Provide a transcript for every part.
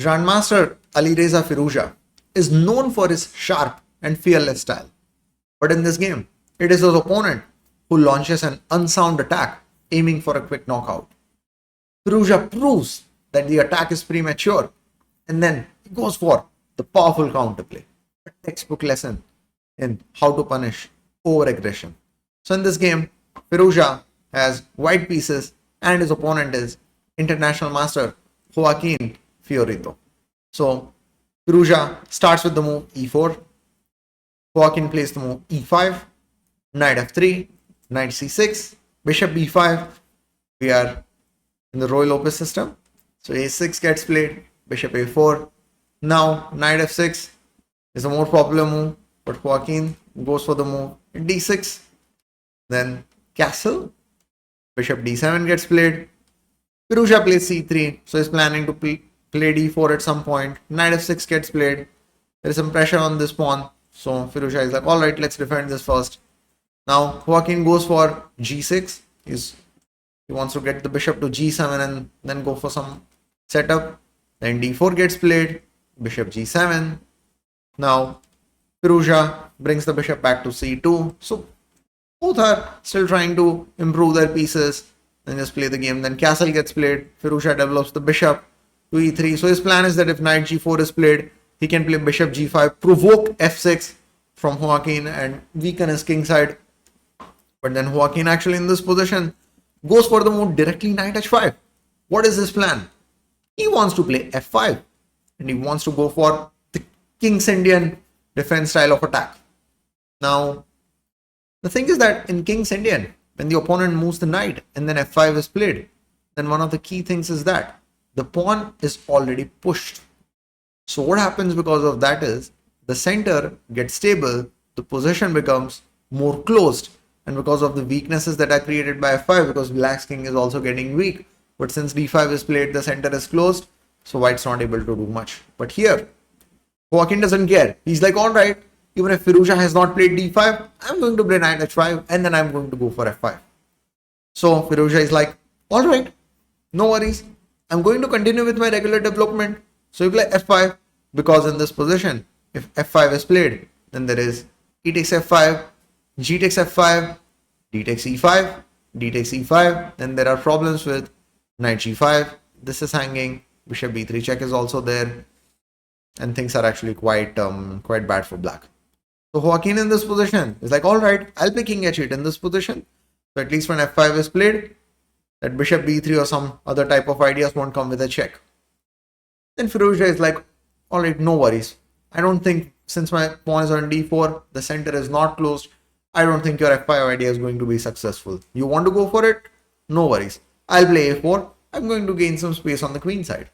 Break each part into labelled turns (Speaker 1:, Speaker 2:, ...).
Speaker 1: Grandmaster Alireza Firouzja is known for his sharp and fearless style. But in this game, it is his opponent who launches an unsound attack aiming for a quick knockout. Firouzja proves that the attack is premature and then he goes for the powerful counterplay, a textbook lesson in how to punish over-aggression. So in this game, Firouzja has white pieces and his opponent is international master Joaquin Fiorito. So Firouzja starts with the move e4. Joaquin plays the move e5, knight f3, knight c6, bishop b5. We are in the Roy Lopez system. So a6 gets played, bishop a4. Now knight f6 is a more popular move, but Joaquin goes for the move d6. Then castle, bishop d7 gets played. Firouzja plays c3, so he's planning to play d4 at some point. Knight f6 gets played. There is some pressure on this pawn, so Firouzja is like, all right, let's defend this first. Now Joaquin goes for g6. He wants to get the bishop to g7 and then go for some setup. Then d4 gets played, bishop g7. Now Firouzja brings the bishop back to c2. So both are still trying to improve their pieces and just play the game. Then castle gets played. Firouzja develops the bishop to e3. So his plan is that if knight g4 is played, he can play bishop g5, provoke f6 from Joaquin and weaken his king side. But then Joaquin actually in this position goes for the move directly knight h5. What is his plan? He wants to play f5 and he wants to go for the King's Indian defense style of attack. Now, the thing is that in King's Indian, when the opponent moves the knight and then f5 is played, then one of the key things is that the pawn is already pushed. So what happens because of that is the center gets stable, the position becomes more closed, and because of the weaknesses that are created by f5, because black's king is also getting weak, but since d5 is played, the center is closed, so white's not able to do much. But here, Joaquin doesn't care. He's like, all right, even if Firouzja has not played d5, I'm going to play knight h5 and then I'm going to go for f5. So Firouzja is like, all right, no worries. I'm going to continue with my regular development. So you play f5 because in this position, if f5 is played, then there is e takes f5, g takes f5, d takes e5, d takes e5. Then there are problems with knight g5. This is hanging. Bishop b3 check is also there. And things are actually quite bad for black. So Joaquin in this position is like, all right, I'll play king h8 in this position. So at least when f5 is played, that bishop b3 or some other type of ideas won't come with a check. Then Firouzja is like, all right, no worries. I don't think, since my pawn is on d4, the center is not closed, I don't think your f5 idea is going to be successful. You want to go for it? No worries. I'll play a4. I'm going to gain some space on the queen side.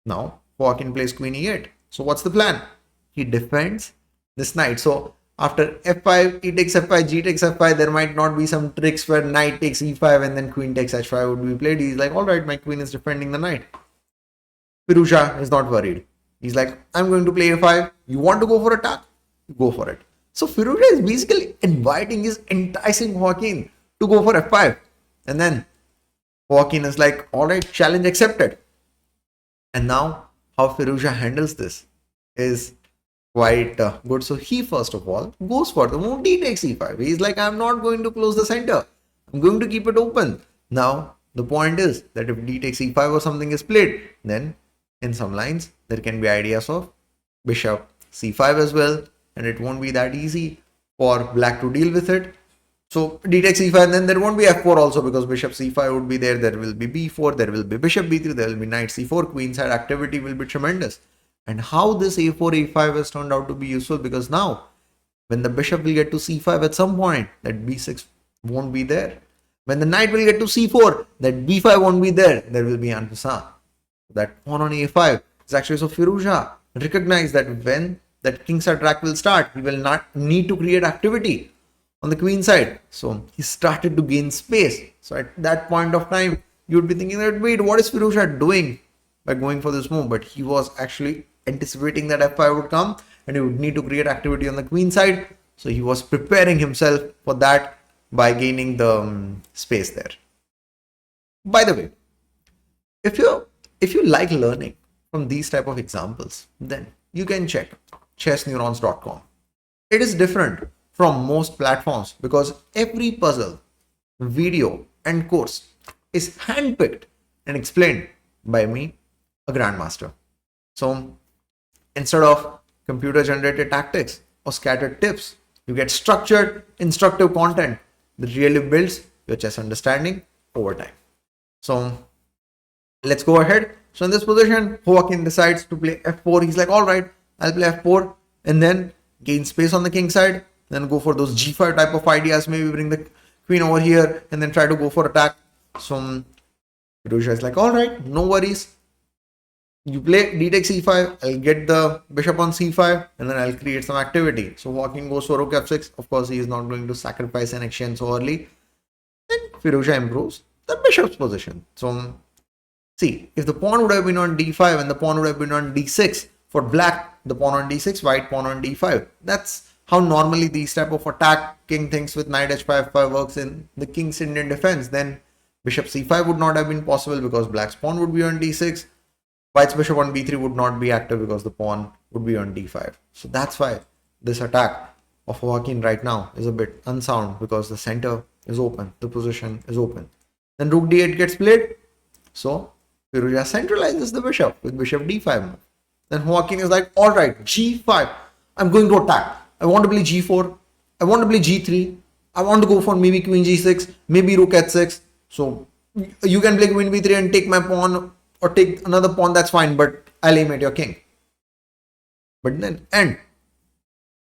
Speaker 1: Now, Joaquin plays queen e8. So what's the plan? He defends this knight. So after f5, e takes f5, g takes f5, there might not be some tricks where knight takes e5 and then queen takes h5 would be played. He's like, all right, my queen is defending the knight. Firouzja is not worried. He's like, I'm going to play a5. You want to go for attack? Go for it. So Firouzja is basically enticing Joaquin to go for f5. And then Joaquin is like, all right, challenge accepted. And now how Firouzja handles this is quite good. So he first of all goes for the move d takes e5. He's like, I'm not going to close the center. I'm going to keep it open. Now the point is that if d takes e5 or something is played, then in some lines there can be ideas of bishop c5 as well, and it won't be that easy for black to deal with it. So d takes e5, and then there won't be f4 also because bishop c5 would be there. There will be b4, there will be bishop b3, there will be knight c4, queen side activity will be tremendous. And how this a4, a5 has turned out to be useful, because now when the bishop will get to c5 at some point, that b6 won't be there. When the knight will get to c4, that b5 won't be there. There will be en-passant. That pawn on a5 is actually, so Firouzja recognize that when that king side track will start, he will not need to create activity on the queen side. So he started to gain space. So at that point of time, you would be thinking that, wait, what is Firouzja doing by going for this move? But he was actually anticipating that f5 would come and he would need to create activity on the queen side. So he was preparing himself for that by gaining the space there. By the way, if you like learning from these type of examples, then you can check chessneurons.com. It is different from most platforms because every puzzle, video, and course is handpicked and explained by me, a grandmaster. So instead of computer generated tactics or scattered tips, you get structured, instructive content that really builds your chess understanding over time. So let's go ahead. So in this position, Joaquin decides to play f4. He's like, all right, I'll play f4 and then gain space on the king side, then go for those g5 type of ideas, maybe bring the queen over here and then try to go for attack. So Firouzja is like, all right, no worries. You play d takes e5, I'll get the bishop on c5 and then I'll create some activity. So Joaquin goes for rook f6. Of course, he is not going to sacrifice an exchange so early. And Firouzja improves the bishop's position. So see, if the pawn would have been on d5 and the pawn would have been on d6, for black, the pawn on d6, white pawn on d5. That's how normally these type of attacking things with knight h5 f5 works in the king's Indian defense. Then bishop c5 would not have been possible because black's pawn would be on d6. White's bishop on b3 would not be active because the pawn would be on d5. So that's why this attack of Joaquin right now is a bit unsound, because the center is open, the position is open. Then rook d8 gets played. So Firouzja centralizes the bishop with bishop d5 move. Then Joaquin is like, all right, g5, I'm going to attack. I want to play g4. I want to play g3. I want to go for maybe queen g6, maybe rook h6. So you can play queen b3 and take my pawn or take another pawn, that's fine, but I'll aim at your king. But then, and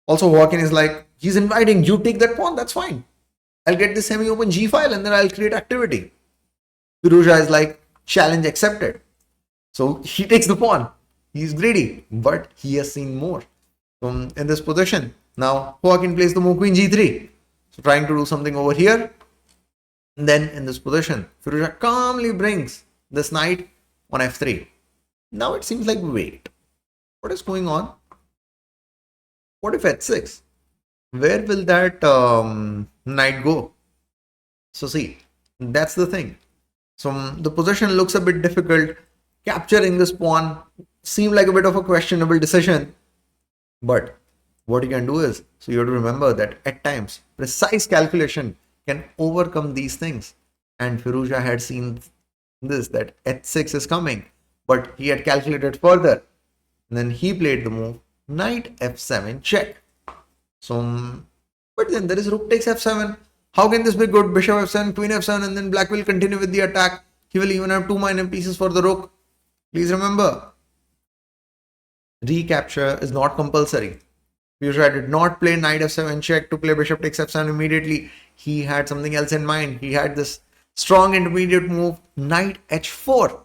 Speaker 1: also Joaquin is like, he's inviting, you take that pawn, that's fine. I'll get the semi-open g file and then I'll create activity. Firouzja is like, challenge accepted. So he takes the pawn. He's greedy, but he has seen more. So in this position, now Joaquin plays the move queen g3. So trying to do something over here. And then in this position, Firouzja calmly brings this knight on f3. Now it seems like, wait, what is going on? What if h6? Where will that knight go? So see, that's the thing. So the position looks a bit difficult. Capturing this pawn seemed like a bit of a questionable decision. But what you can do is, so you have to remember that at times, precise calculation can overcome these things. And Firouzja had seen this, that h6 is coming, but he had calculated further. And then he played the move knight f7 check. So, but then there is rook takes f7. How can this be good? Bishop f7, queen f7, and then black will continue with the attack. He will even have two minor pieces for the rook. Please remember, recapture is not compulsory. Firouzja did not play knight f7 check to play bishop takes f7 immediately. He had something else in mind. He had this strong intermediate move, knight h4.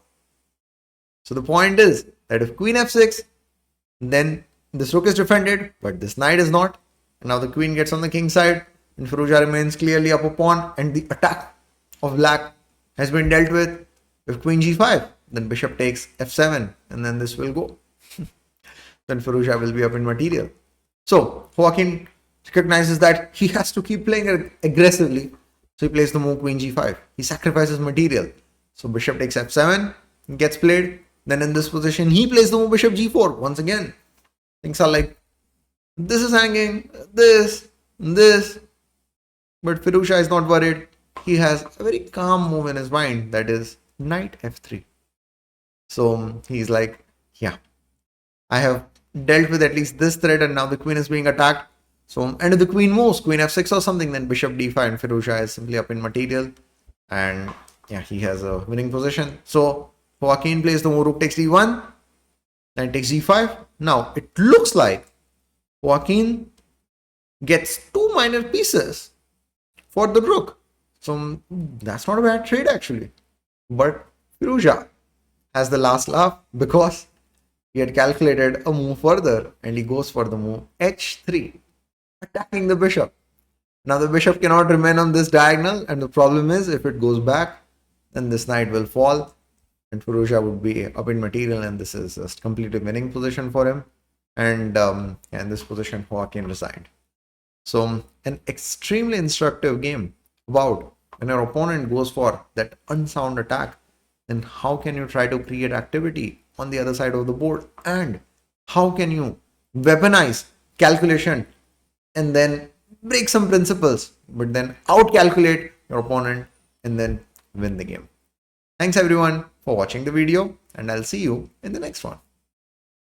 Speaker 1: So the point is that if queen f6, then this rook is defended, but this knight is not. And now the queen gets on the king side, and Firouzja remains clearly up a pawn, and the attack of black has been dealt with. If queen g5, then bishop takes f7, and then this will go. Then Firouzja will be up in material. So Joaquin recognizes that he has to keep playing aggressively. So he plays the move queen g5. He sacrifices material. So bishop takes f7, gets played. Then in this position, he plays the move bishop g4. Once again, things are like, this is hanging, this. But Firouzja is not worried. He has a very calm move in his mind, that is knight f3. So he's like, yeah, I have dealt with at least this threat, and now the queen is being attacked. So, and if the queen moves, queen f6 or something, then bishop d5, and Firouzja is simply up in material. And yeah, he has a winning position. So Joaquin plays the move rook takes d1, knight takes g5. Now it looks like Joaquin gets two minor pieces for the rook. So that's not a bad trade actually. But Firouzja has the last laugh because he had calculated a move further and he goes for the move h3, attacking the bishop. Now the bishop cannot remain on this diagonal, and the problem is if it goes back, then this knight will fall and Firouzja would be up in material, and this is a completely winning position for him. And in this position, Joaquin resigned. So an extremely instructive game about when your opponent goes for that unsound attack, then how can you try to create activity on the other side of the board, and how can you weaponize calculation and then break some principles, but then outcalculate your opponent and then win the game. Thanks everyone for watching the video, and I'll see you in the next one.